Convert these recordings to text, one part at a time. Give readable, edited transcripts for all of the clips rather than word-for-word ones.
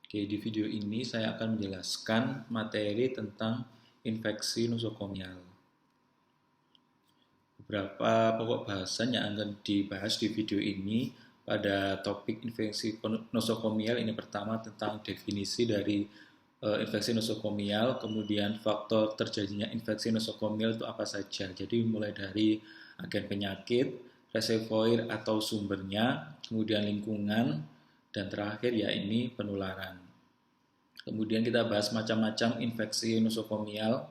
Oke, di video ini saya akan menjelaskan materi tentang infeksi nosokomial. Beberapa pokok bahasan yang akan dibahas di video ini pada topik infeksi nosokomial ini pertama tentang definisi dari infeksi nosokomial, kemudian faktor terjadinya infeksi nosokomial itu apa saja. Jadi mulai dari agen penyakit, reservoir atau sumbernya, kemudian lingkungan, dan terakhir ya ini penularan. Kemudian kita bahas macam-macam infeksi nosokomial,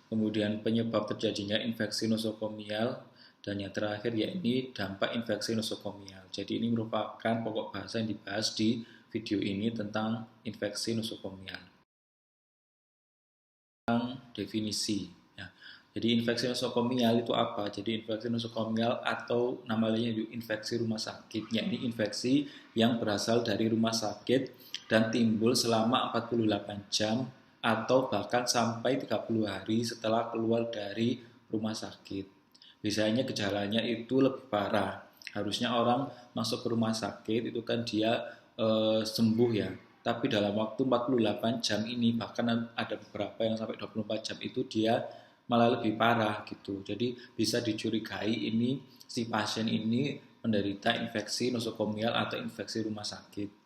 kemudian penyebab terjadinya infeksi nosokomial, dan yang terakhir yakni dampak infeksi nosokomial. Jadi ini merupakan pokok bahasa yang dibahas di video ini tentang infeksi nosokomial. Tentang definisi. Ya. Jadi infeksi nosokomial itu apa? Jadi infeksi nosokomial atau namanya infeksi rumah sakit, yakni infeksi yang berasal dari rumah sakit dan timbul selama 48 jam atau bahkan sampai 30 hari setelah keluar dari rumah sakit. Biasanya gejalanya itu lebih parah. Harusnya orang masuk ke rumah sakit itu kan dia sembuh ya. Tapi dalam waktu 48 jam ini bahkan ada beberapa yang sampai 24 jam itu dia malah lebih parah gitu. Jadi bisa dicurigai ini si pasien ini menderita infeksi nosokomial atau infeksi rumah sakit.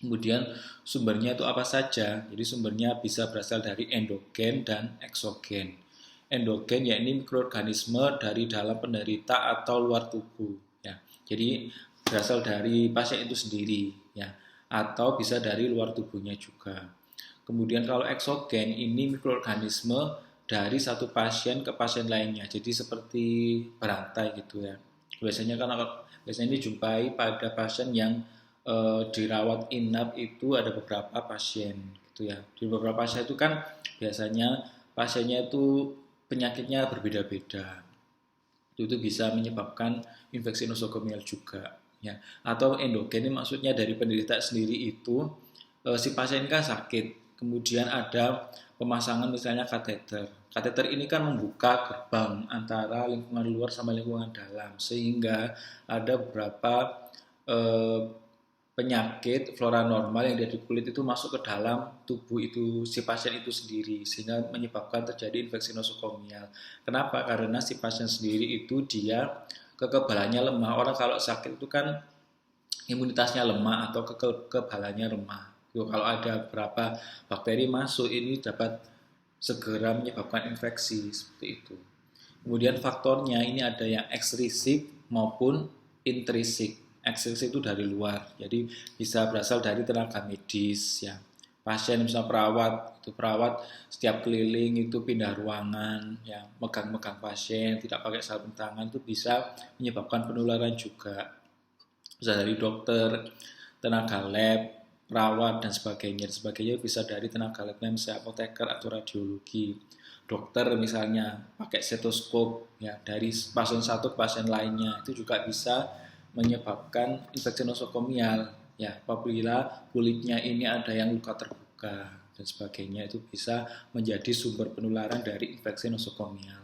Kemudian sumbernya itu apa saja? Jadi sumbernya bisa berasal dari endogen dan eksogen. Endogen yakni mikroorganisme dari dalam penderita atau luar tubuh. Ya. Jadi berasal dari pasien itu sendiri, ya, atau bisa dari luar tubuhnya juga. Kemudian kalau eksogen ini mikroorganisme dari satu pasien ke pasien lainnya. Jadi seperti berantai gitu ya. Biasanya dijumpai pada pasien yang dirawat inap itu ada beberapa pasien gitu ya. Di beberapa pasien itu kan biasanya pasiennya itu penyakitnya berbeda-beda. Itu bisa menyebabkan infeksi nosokomial juga ya. Atau endogen ini maksudnya dari penderita sendiri itu si pasien kan sakit, kemudian ada pemasangan misalnya kateter. Kateter ini kan membuka gerbang antara lingkungan luar sama lingkungan dalam sehingga ada beberapa penyakit flora normal yang dari kulit itu masuk ke dalam tubuh itu si pasien itu sendiri sehingga menyebabkan terjadi infeksi nosokomial. Kenapa? Karena si pasien sendiri itu dia kekebalannya lemah. Orang kalau sakit itu kan imunitasnya lemah atau kekebalannya lemah. Kalau ada beberapa bakteri masuk ini dapat segera menyebabkan infeksi seperti itu. Kemudian faktornya ini ada yang ekstrinsik maupun intrinsik. Ekstrinsik itu dari luar, jadi bisa berasal dari tenaga medis ya. Pasien misalnya perawat setiap keliling itu pindah ruangan ya, megang-megang pasien, tidak pakai sarung tangan itu bisa menyebabkan penularan juga. Bisa dari dokter, tenaga lab, perawat dan sebagainya. Sebagainya bisa dari tenaga labnya misalnya apoteker atau radiologi. Dokter misalnya pakai stetoskop ya dari pasien satu ke pasien lainnya itu juga bisa menyebabkan infeksi nosokomial ya apabila kulitnya ini ada yang luka terbuka dan sebagainya itu bisa menjadi sumber penularan dari infeksi nosokomial.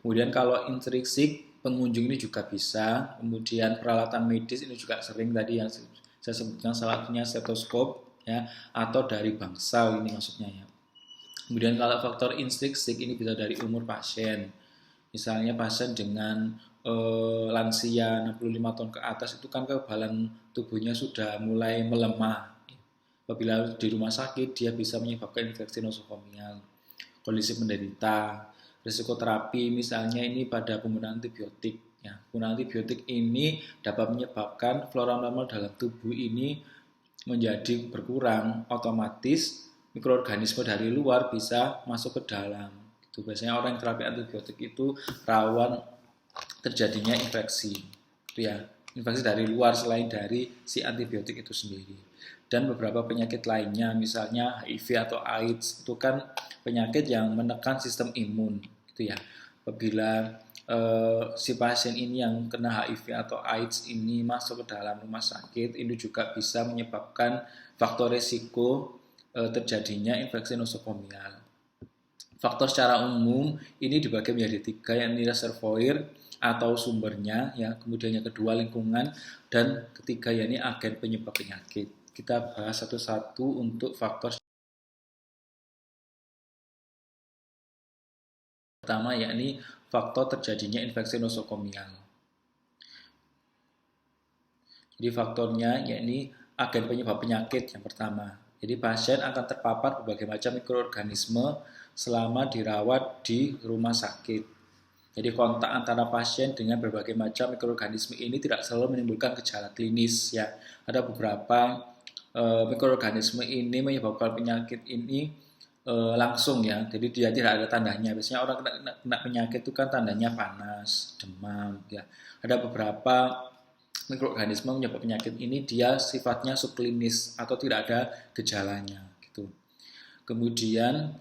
Kemudian kalau intrinsik pengunjung ini juga bisa, kemudian peralatan medis ini juga sering tadi yang saya sebutkan salah satunya stetoskop ya atau dari bangsal ini maksudnya ya. Kemudian kalau faktor intrinsik ini bisa dari umur pasien. Misalnya pasien dengan lansia 65 tahun ke atas itu kan kekebalan tubuhnya sudah mulai melemah. Apabila di rumah sakit dia bisa menyebabkan infeksi nosokomial. Kondisi penderita, risiko terapi misalnya ini pada penggunaan antibiotik. Ya, penggunaan antibiotik ini dapat menyebabkan flora normal dalam tubuh ini menjadi berkurang, otomatis mikroorganisme dari luar bisa masuk ke dalam. Itu biasanya orang yang terapi antibiotik itu rawan terjadinya infeksi. Itu ya, infeksi dari luar selain dari si antibiotik itu sendiri. Dan beberapa penyakit lainnya, misalnya HIV atau AIDS, itu kan penyakit yang menekan sistem imun, gitu ya. Apabila si pasien ini yang kena HIV atau AIDS ini masuk ke dalam rumah sakit, ini juga bisa menyebabkan faktor risiko terjadinya infeksi nosokomial. Faktor secara umum ini dibagi menjadi tiga, yakni reservoir atau sumbernya, ya, kemudian yang kedua lingkungan, dan ketiga yakni agen penyebab penyakit. kita bahas satu-satu untuk faktor pertama, yakni faktor terjadinya infeksi nosokomial. Jadi faktornya yakni agen penyebab penyakit yang pertama. Jadi pasien akan terpapar berbagai macam mikroorganisme selama dirawat di rumah sakit. Jadi kontak antara pasien dengan berbagai macam mikroorganisme ini tidak selalu menimbulkan gejala klinis ya. Ada beberapa mikroorganisme ini menyebabkan penyakit ini langsung ya. Jadi dia tidak ada tandanya. Biasanya orang kena penyakit itu kan tandanya panas, demam ya. Ada beberapa mikroorganisme menyebabkan penyakit ini dia sifatnya subklinis atau tidak ada gejalanya gitu. Kemudian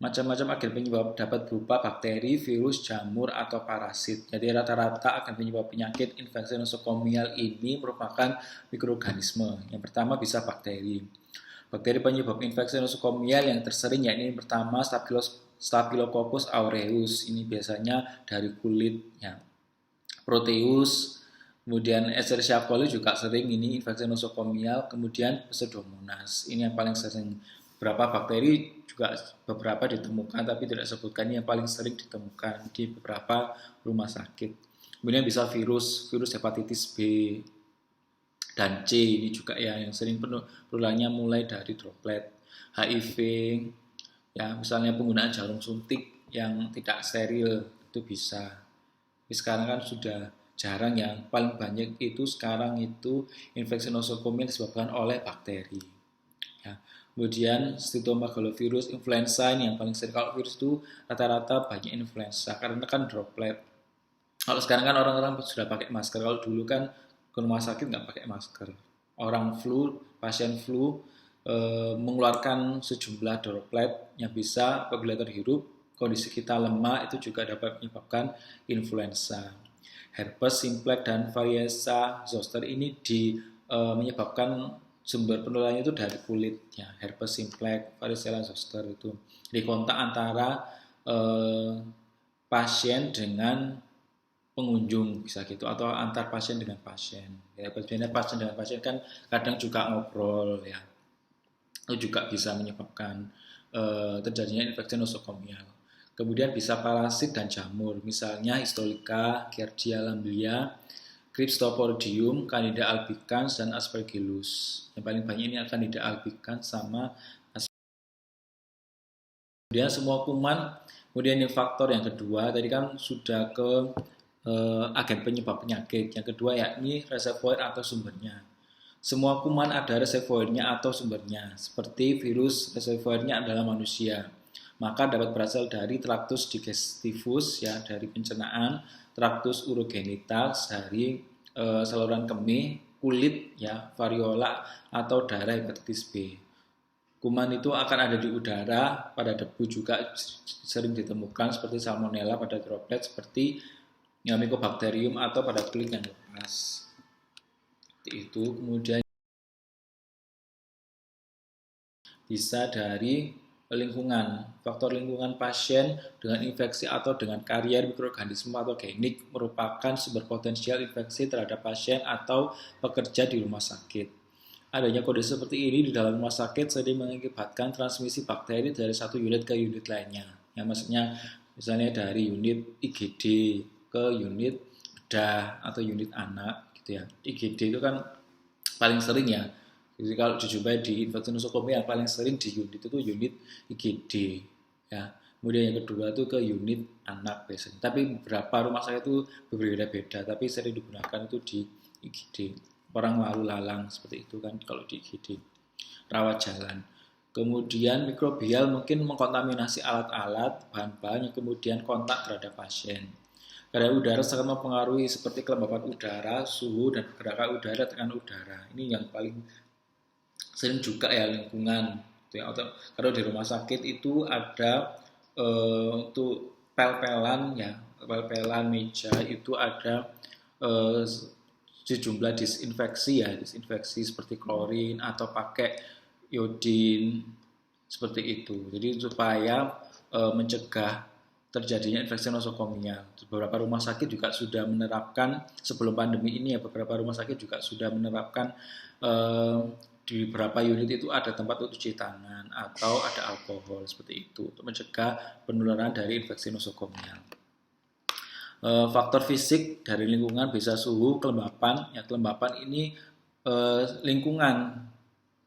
macam-macam agen penyebab dapat berupa bakteri, virus, jamur, atau parasit. Jadi rata-rata agen penyebab penyakit infeksi nosokomial ini merupakan mikroorganisme. Yang pertama bisa bakteri. Bakteri penyebab infeksi nosokomial yang tersering yakni pertama Staphylococcus aureus. Ini biasanya dari kulit ya. Proteus, kemudian Escherichia coli juga sering ini infeksi nosokomial, kemudian Pseudomonas. Ini yang paling sering. Beberapa bakteri juga beberapa ditemukan tapi tidak sebutkan, ini yang paling sering ditemukan di beberapa rumah sakit. Kemudian bisa virus hepatitis B dan C, ini juga ya yang sering penularannya mulai dari droplet. HIV ya, misalnya penggunaan jarum suntik yang tidak steril itu bisa. Tapi sekarang kan sudah jarang, yang paling banyak itu sekarang itu infeksi nosokomial disebabkan oleh bakteri. Ya. Kemudian Cytomegalovirus influenza ini yang paling sering. Kalau virus itu rata-rata banyak influenza karena kan droplet. Kalau sekarang kan orang-orang sudah pakai masker. Kalau dulu kan ke rumah sakit nggak pakai masker. Orang flu, pasien flu mengeluarkan sejumlah droplet yang bisa apabila terhirup, kondisi kita lemah itu juga dapat menyebabkan influenza. Herpes simplex dan varicella zoster ini menyebabkan sumber penularannya itu dari kulit ya, herpes simplex, varicella zoster itu di kontak antara pasien dengan pengunjung bisa gitu, atau antar pasien dengan pasien. Ya, biasanya pasien dengan pasien kan kadang juga ngobrol ya, itu juga bisa menyebabkan terjadinya infeksi nosokomial. Kemudian bisa parasit dan jamur, misalnya Histolica, Giardia lamblia, Cryptosporidium, Candida albicans, dan Aspergillus. Yang paling banyak ini Candida albicans sama Aspergillus. Kemudian semua kuman. Kemudian yang faktor yang kedua, tadi kan sudah ke agen penyebab penyakit. Yang kedua yakni reservoir atau sumbernya. Semua kuman ada reservoirnya atau sumbernya. Seperti virus, reservoirnya adalah manusia. Maka dapat berasal dari traktus digestivus ya, dari pencernaan, traktus urogenital dari saluran kemih, kulit ya, variola atau darah hepatitis B. Kuman itu akan ada di udara, pada debu juga sering ditemukan seperti salmonella pada droplet, seperti Mycobacterium atau pada kulit yang lepas. Itu kemudian bisa dari lingkungan. Faktor lingkungan pasien dengan infeksi atau dengan karier mikroorganisme atau genik merupakan sumber potensial infeksi terhadap pasien atau pekerja di rumah sakit. Adanya kondisi seperti ini di dalam rumah sakit sering mengakibatkan transmisi bakteri dari satu unit ke unit lainnya. Yang maksudnya misalnya dari unit IGD ke unit bedah atau unit anak gitu ya. IGD itu kan paling sering ya. Jadi kalau dijumpai di infeksi nosokomial yang paling sering di unit itu unit IGD ya. Kemudian yang kedua itu ke unit anak biasanya. Tapi beberapa rumah sakit itu berbeda-beda, tapi sering digunakan itu di IGD. Orang lalu lalang seperti itu kan kalau di IGD. Rawat jalan. Kemudian mikrobial mungkin mengkontaminasi alat-alat, bahan-bahan yang kemudian kontak terhadap pasien. Kadar udara sangat mempengaruhi seperti kelembapan udara, suhu, dan pergerakan udara dengan udara. Ini yang paling sering juga ya lingkungan. Kalau di rumah sakit itu ada untuk pel-pelan ya, pel-pelan meja itu ada sejumlah disinfeksi ya, disinfeksi seperti klorin atau pakai iodin seperti itu. Jadi supaya mencegah terjadinya infeksi nosokomial. Beberapa rumah sakit juga sudah menerapkan sebelum pandemi ini ya, beberapa rumah sakit juga sudah menerapkan di beberapa unit itu ada tempat untuk cuci tangan atau ada alkohol seperti itu untuk mencegah penularan dari infeksi nosokomial. Faktor fisik dari lingkungan bisa suhu, kelembapan. Ya, kelembapan ini lingkungan.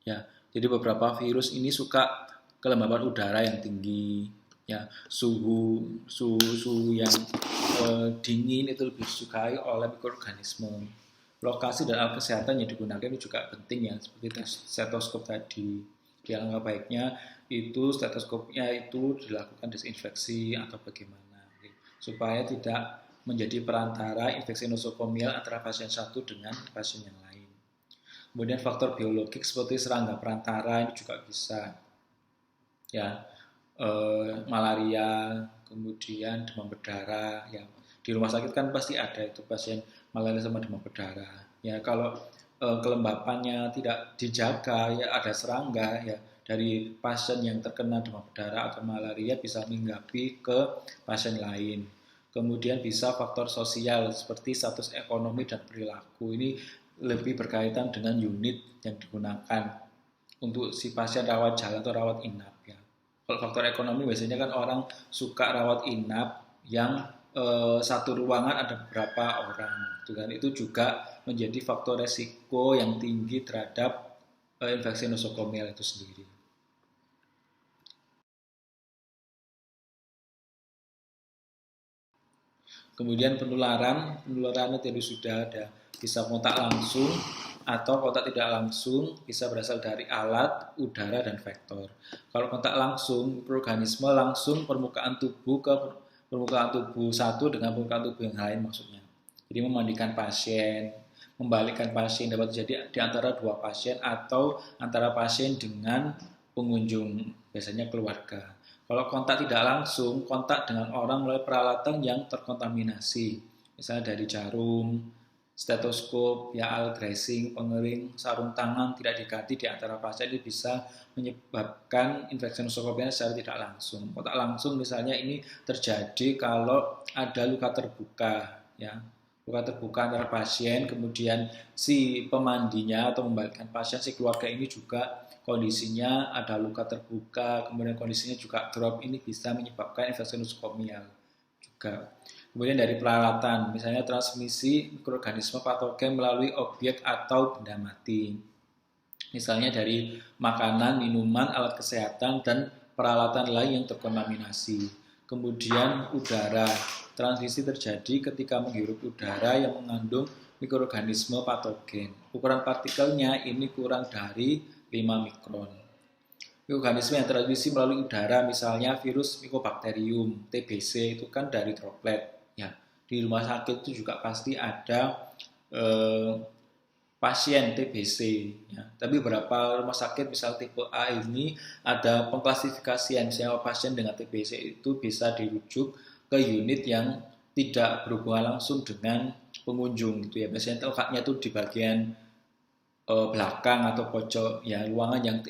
Ya, jadi beberapa virus ini suka kelembapan udara yang tinggi. Ya, suhu yang dingin itu lebih disukai oleh mikroorganisme. Lokasi dan alat kesehatan yang digunakan ini juga penting ya, seperti stetoskop tadi. Di alangkah baiknya itu stetoskopnya itu dilakukan desinfeksi atau bagaimana, supaya tidak menjadi perantara infeksi nosokomial antara pasien satu dengan pasien yang lain. Kemudian faktor biologik seperti serangga perantara ini juga bisa, ya, malaria, kemudian demam berdarah. Ya, di rumah sakit kan pasti ada itu pasien malaria sama demam berdarah. Ya, kalau kelembapannya tidak dijaga, ya ada serangga, ya dari pasien yang terkena demam berdarah atau malaria bisa menghirupi ke pasien lain. Kemudian bisa faktor sosial seperti status ekonomi dan perilaku. Ini lebih berkaitan dengan unit yang digunakan untuk si pasien rawat jalan atau rawat inap. Ya. Kalau faktor ekonomi biasanya kan orang suka rawat inap yang satu ruangan ada beberapa orang, itu juga menjadi faktor resiko yang tinggi terhadap infeksi nosokomial itu sendiri. Kemudian penularannya tadi sudah ada, bisa kontak langsung atau kontak tidak langsung, bisa berasal dari alat, udara, dan vektor. Kalau kontak langsung, mikroorganisme langsung permukaan tubuh ke permukaan tubuh satu dengan permukaan tubuh yang lain maksudnya. Jadi memandikan pasien, membalikkan pasien dapat terjadi di antara dua pasien atau antara pasien dengan pengunjung, biasanya keluarga. Kalau kontak tidak langsung, kontak dengan orang melalui peralatan yang terkontaminasi, misalnya dari jarum, stetoskop, ya alat dressing, pengering, sarung tangan tidak diganti di antara pasien, ini bisa menyebabkan infeksi nosokomial secara tidak langsung. Kontak langsung misalnya ini terjadi kalau ada luka terbuka, ya luka terbuka antara pasien, kemudian si pemandinya atau membalikkan pasien, si keluarga ini juga kondisinya ada luka terbuka, kemudian kondisinya juga drop, ini bisa menyebabkan infeksi nosokomial juga. Kemudian dari peralatan, misalnya transmisi mikroorganisme patogen melalui objek atau benda mati. Misalnya dari makanan, minuman, alat kesehatan, dan peralatan lain yang terkontaminasi. Kemudian udara, transmisi terjadi ketika menghirup udara yang mengandung mikroorganisme patogen. Ukuran partikelnya ini kurang dari 5 mikron. Mikroorganisme yang transmisi melalui udara, misalnya virus Mycobacterium, TBC, itu kan dari droplet. Ya, di rumah sakit itu juga pasti ada pasien TBC. Ya. Tapi beberapa rumah sakit, misal tipe A ini ada pengklasifikasian, misalnya pasien dengan TBC itu bisa dirujuk ke unit yang tidak berhubungan langsung dengan pengunjung, gitu ya. Biasanya letaknya itu di bagian belakang atau pojok, ya ruangan yang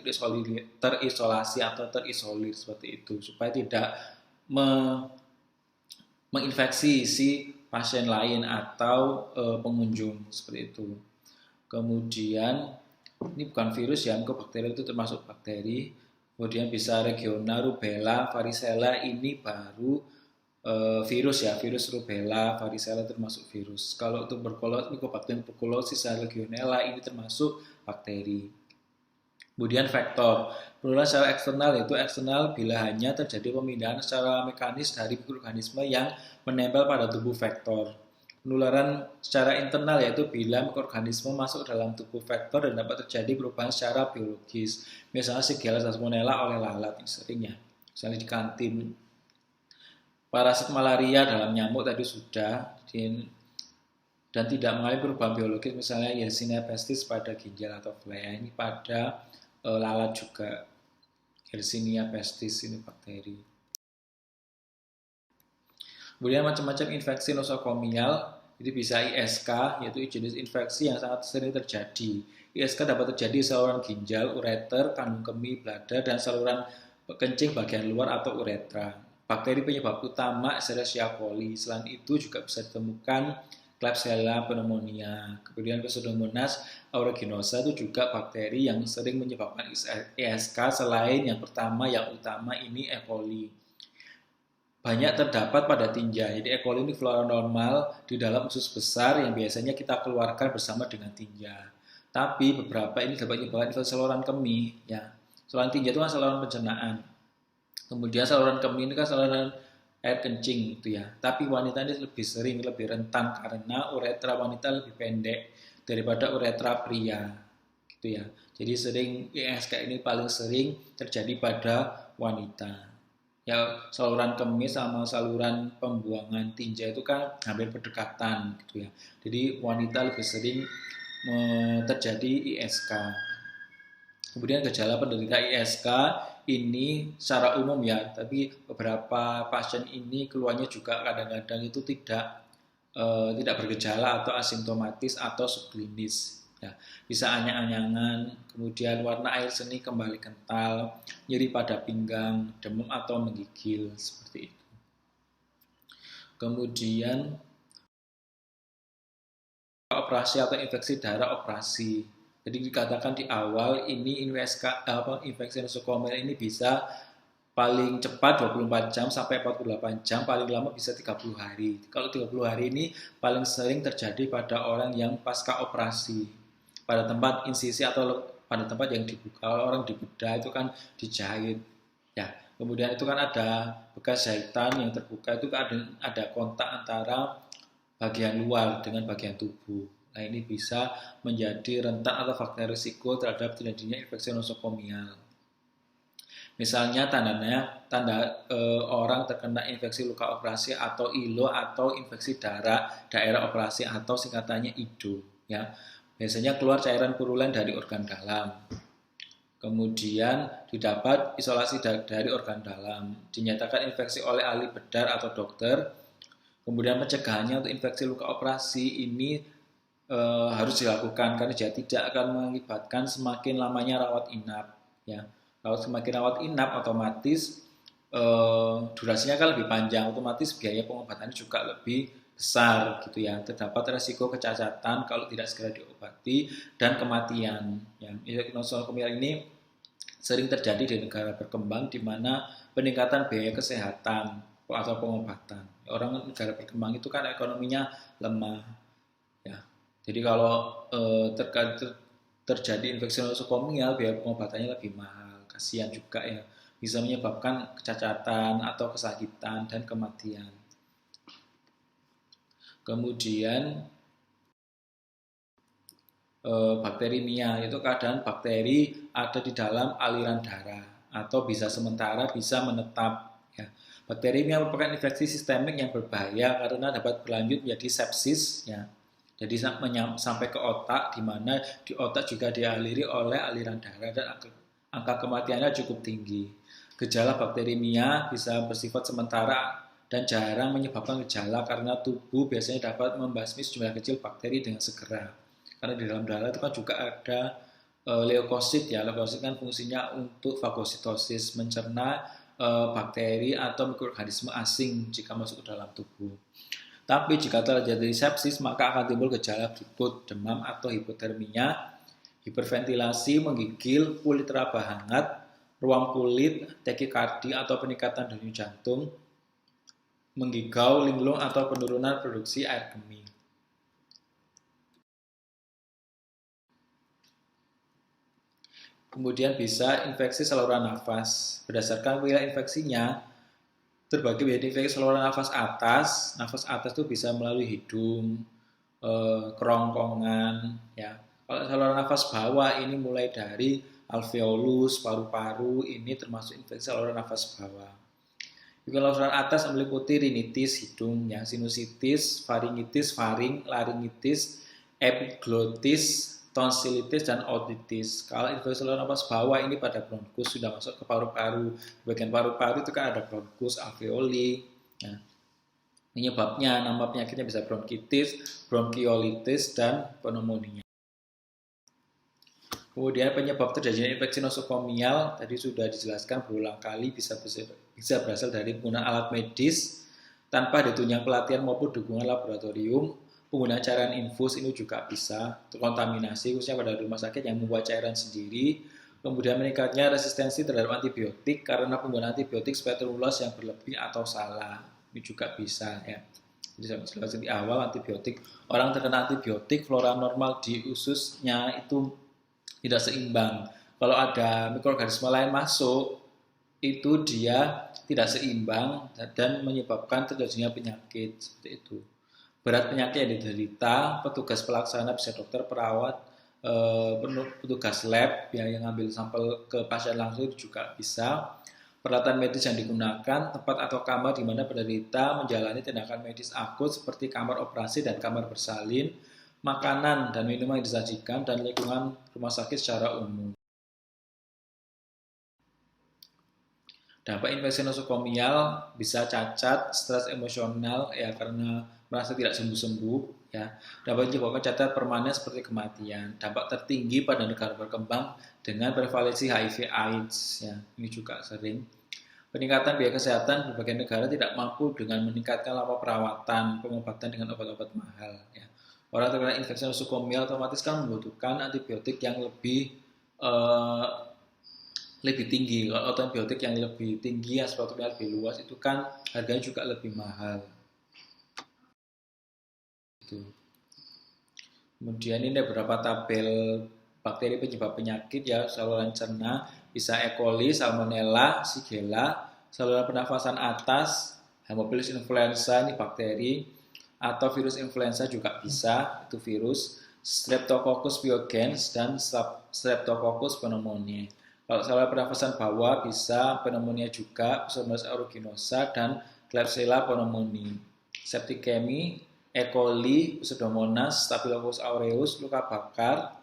terisolasi atau terisolir seperti itu, supaya tidak menginfeksi si pasien lain atau pengunjung seperti itu. Kemudian ini bukan virus ya, Mycobacterium itu termasuk bakteri. Kemudian bisa regional, rubella, varicella, ini baru virus ya, virus rubella, varicella termasuk virus. Kalau tuberkulosis, Mycobacterium tuberculosis, legionella, ini termasuk bakteri. Kemudian vektor, penularan secara eksternal, yaitu eksternal bila hanya terjadi pemindahan secara mekanis dari mikroorganisme yang menempel pada tubuh vektor. Penularan secara internal yaitu bila mikroorganisme masuk dalam tubuh vektor dan dapat terjadi perubahan secara biologis. Misalnya Shigella salmonella oleh lalat, seringnya. Misalnya di kantin. Parasit malaria dalam nyamuk tadi sudah, dan tidak mengalami perubahan biologis, misalnya Yersinia pestis pada ginjal atau flea, ini pada lalat juga. Yersinia pestis ini bakteri. Kemudian macam-macam infeksi nosokomial, itu bisa ISK, yaitu jenis infeksi yang sangat sering terjadi. ISK dapat terjadi di saluran ginjal, ureter, kandung kemih, bladder, dan saluran kencing bagian luar atau uretra. bakteri penyebab utama Escherichia coli. Selain itu juga bisa ditemukan Klebsiella pneumonia. Kemudian Pseudomonas aeruginosa itu juga bakteri yang sering menyebabkan ISK selain yang pertama yang utama ini E. coli. Banyak terdapat pada tinja. Jadi E. coli ini flora normal di dalam usus besar yang biasanya kita keluarkan bersama dengan tinja. Tapi beberapa ini dapat menyebabkan infeksi saluran kemih. Ya. Saluran tinja itu kan saluran pencernaan. Kemudian saluran kemih ini kan saluran air kencing gitu ya. Tapi wanita ini lebih sering, lebih rentan karena uretra wanita lebih pendek daripada uretra pria gitu ya. Jadi sering ISK ini paling sering terjadi pada wanita. Ya saluran kemih sama saluran pembuangan tinja itu kan hampir berdekatan gitu ya. Jadi wanita lebih sering terjadi ISK. Kemudian gejala penderita ISK ini secara umum ya, tapi beberapa pasien ini keluarnya juga kadang-kadang itu tidak bergejala atau asimptomatis atau subklinis. Ya, bisa anyang-anyangan, kemudian warna air seni kembali kental, nyeri pada pinggang, demam atau menggigil seperti itu. Kemudian operasi atau infeksi darah operasi. Jadi dikatakan di awal ini infeksi nosokomial ini bisa paling cepat 24 jam sampai 48 jam, paling lama bisa 30 hari. Kalau 30 hari ini paling sering terjadi pada orang yang pasca operasi. Pada tempat insisi atau pada tempat yang dibuka. Kalau orang dibedah itu kan dijahit. Ya, kemudian itu kan ada bekas jahitan yang terbuka, itu kan ada kontak antara bagian luar dengan bagian tubuh. Nah, ini bisa menjadi rentan atau faktor risiko terhadap terjadinya infeksi nosokomial. Misalnya tanda orang terkena infeksi luka operasi atau ILO atau infeksi daerah operasi atau singkatannya IDO. Ya, biasanya keluar cairan purulen dari organ dalam. Kemudian didapat isolasi dari organ dalam. Dinyatakan infeksi oleh ahli bedah atau dokter. Kemudian pencegahannya untuk infeksi luka operasi ini harus dilakukan karena dia tidak akan mengakibatkan semakin lamanya rawat inap. Ya, kalau semakin rawat inap otomatis durasinya kan lebih panjang, otomatis biaya pengobatannya juga lebih besar gitu ya. Terdapat resiko kecacatan kalau tidak segera diobati dan kematian. Ya, infeksi nosokomial ini sering terjadi di negara berkembang di mana peningkatan biaya kesehatan atau pengobatan. Orang negara berkembang itu kan ekonominya lemah. Ya, jadi kalau terjadi infeksi nosokomial, biaya pengobatannya lebih mahal. Kasihan juga ya, bisa menyebabkan kecacatan atau kesakitan dan kematian. Kemudian bakterimia itu keadaan bakteri ada di dalam aliran darah atau bisa sementara bisa menetap. Ya. Bakterimia merupakan infeksi sistemik yang berbahaya karena dapat berlanjut menjadi sepsis. Ya. Jadi sampai ke otak, di mana di otak juga dialiri oleh aliran darah dan angka kematiannya cukup tinggi. Gejala bakterimia bisa bersifat sementara dan jarang menyebabkan gejala karena tubuh biasanya dapat membasmi sejumlah kecil bakteri dengan segera. Karena di dalam darah itu kan juga ada leukosit ya. Leukosit kan fungsinya untuk fagositosis, mencerna bakteri atau mikroorganisme asing jika masuk ke dalam tubuh. Tapi jika terjadi sepsis maka akan timbul gejala berikut: demam atau hipotermia, hiperventilasi, menggigil, kulit teraba hangat, ruam kulit, takikardi atau peningkatan denyut jantung, menggigau, linglung atau penurunan produksi air kemih. Kemudian bisa infeksi saluran nafas. Berdasarkan wilayah infeksinya, terbagi menjadi infeksi saluran nafas atas. Nafas atas itu bisa melalui hidung, kerongkongan. Ya. Kalau saluran nafas bawah ini mulai dari alveolus, paru-paru, ini termasuk infeksi saluran nafas bawah. Kalau saluran atas meliputi rinitis hidung, ya, sinusitis, faringitis, faring, laringitis, epiglotis, tonsilitis dan otitis. Kalau infeksi saluran nafas bawah ini pada bronkus sudah masuk ke paru-paru. Bagian paru-paru itu kan ada bronkus, alveoli. Ya. Penyebabnya, nama penyakitnya bisa bronkitis, bronkiolitis dan pneumonia. Kemudian penyebab terjadinya infeksi nosokomial tadi sudah dijelaskan berulang kali bisa berasal dari penggunaan alat medis tanpa ditunjang pelatihan maupun dukungan laboratorium. Penggunaan cairan infus ini juga bisa terkontaminasi khususnya pada rumah sakit yang membuat cairan sendiri. Kemudian meningkatnya resistensi terhadap antibiotik karena penggunaan antibiotik spetulus yang berlebih atau salah. Ini juga bisa ya. Jadi saya jelaskan di awal antibiotik, orang terkena antibiotik flora normal di ususnya itu tidak seimbang. Kalau ada mikroorganisme lain masuk, itu dia tidak seimbang dan menyebabkan terjadinya penyakit seperti itu. Berat penyakit yang diderita, petugas pelaksana bisa dokter, perawat, petugas lab yang ngambil sampel ke pasien langsung juga bisa. Peralatan medis yang digunakan, tempat atau kamar di mana penderita menjalani tindakan medis akut seperti kamar operasi dan kamar bersalin, makanan dan minuman yang disajikan, dan lingkungan rumah sakit secara umum. Dampak infeksi nosokomial bisa cacat, stres emosional ya karena merasa tidak sembuh-sembuh ya. Dapat menyebabkan cacat permanen seperti kematian. Dampak tertinggi pada negara berkembang dengan prevalensi HIV/AIDS ya. Ini juga sering. Peningkatan biaya kesehatan berbagai negara tidak mampu dengan meningkatkan lama perawatan, pengobatan dengan obat-obat mahal ya. Orang terkena infeksi nosokomial otomatis kan membutuhkan antibiotik yang lebih tinggi. Kalau antibiotik yang lebih tinggi, yang spektrumnya lebih luas, itu kan harganya juga lebih mahal. Gitu. Kemudian ini ada beberapa tabel bakteri penyebab penyakit ya, saluran cerna, bisa E. coli, Salmonella, Shigella, saluran pernafasan atas, Haemophilus influenza, ini bakteri, atau virus influenza juga bisa, itu virus, Streptococcus pyogenes, dan Streptococcus pneumoniae. Kalau saluran pernafasan bawah bisa pneumonia juga, Pseudomonas aeruginosa, dan Klebsiella pneumoniae. Septicemia, E. coli, Pseudomonas, Staphylococcus aureus, luka bakar.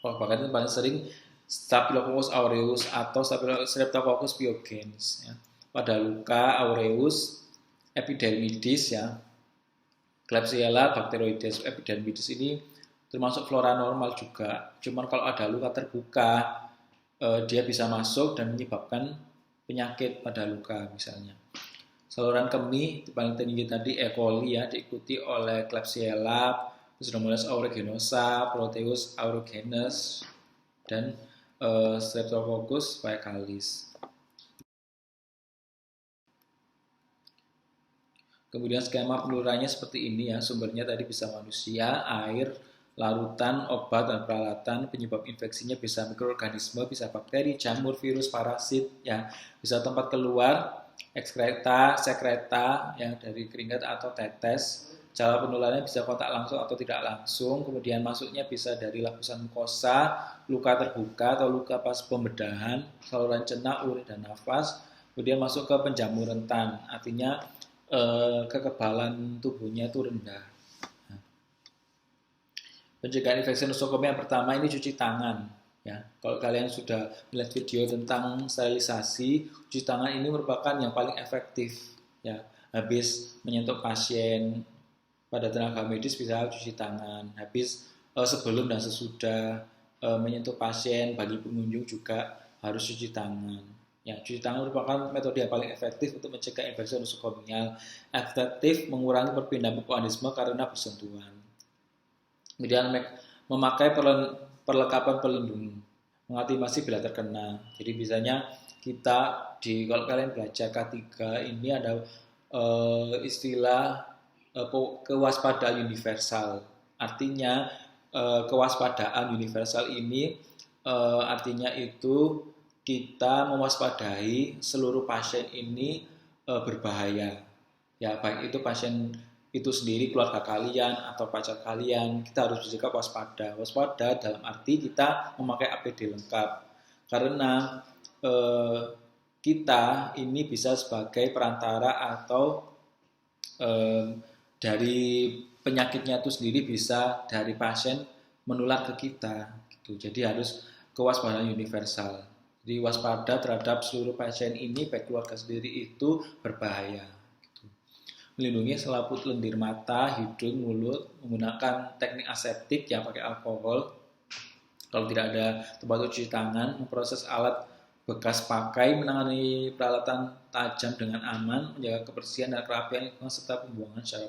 Luka bakar itu paling sering Staphylococcus aureus atau Streptococcus pyogenes. Ya. Pada luka aureus, epidermidis ya, Klebsiella bacteroides epidermidis ini termasuk flora normal juga. Cuman kalau ada luka terbuka, dia bisa masuk dan menyebabkan penyakit pada luka misalnya. Saluran kemih paling tinggi tadi E. coli ya, diikuti oleh Klebsiella, Pseudomonas aeruginosa, Proteus aeruginus, dan Streptococcus faecalis. Kemudian skema penularannya seperti ini ya, sumbernya tadi bisa manusia, air, larutan, obat, dan peralatan. Penyebab infeksinya bisa mikroorganisme, bisa bakteri, jamur, virus, parasit, ya, bisa tempat keluar, ekskreta, sekreta, ya, dari keringat atau tetes. Cara penularannya bisa kontak langsung atau tidak langsung. Kemudian masuknya bisa dari lapisan mukosa, luka terbuka atau luka pas pembedahan, saluran cerna, urin, dan nafas. Kemudian masuk ke penjamu rentan, artinya kekebalan tubuhnya itu rendah. Pencegahan infeksi nosokomia yang pertama ini cuci tangan. Ya, kalau kalian sudah melihat video tentang sterilisasi, cuci tangan ini merupakan yang paling efektif. Ya, habis menyentuh pasien pada tenaga medis bisa cuci tangan. Habis sebelum dan sesudah menyentuh pasien bagi pengunjung juga harus cuci tangan. Ya, cuci tangan merupakan metode yang paling efektif untuk mencegah infeksi nosokomial. Efektif mengurangi perpindahan mikroorganisme karena bersentuhan. Kemudian memakai perlengkapan pelindung, mengantisipasi bila terkena. Jadi biasanya kita kalau kalian belajar K3 ini ada istilah kewaspadaan universal. Artinya kewaspadaan universal ini artinya itu kita mewaspadai seluruh pasien ini berbahaya. Ya, baik itu pasien itu sendiri, keluarga kalian atau pacar kalian, kita harus bersikap waspada. Waspada dalam arti kita memakai APD lengkap. Karena kita ini bisa sebagai perantara atau dari penyakitnya itu sendiri bisa dari pasien menular ke kita. Gitu. Jadi harus kewaspadaan universal. Jadi waspada terhadap seluruh pasien ini, baik keluarga sendiri itu berbahaya. Gitu. Melindungi selaput lendir mata, hidung, mulut, menggunakan teknik aseptik yang pakai alkohol. Kalau tidak ada tempat untuk cuci tangan, memproses alat bekas pakai, menangani peralatan tajam dengan aman, menjaga kebersihan dan kerapian lingkungan serta pembuangan secara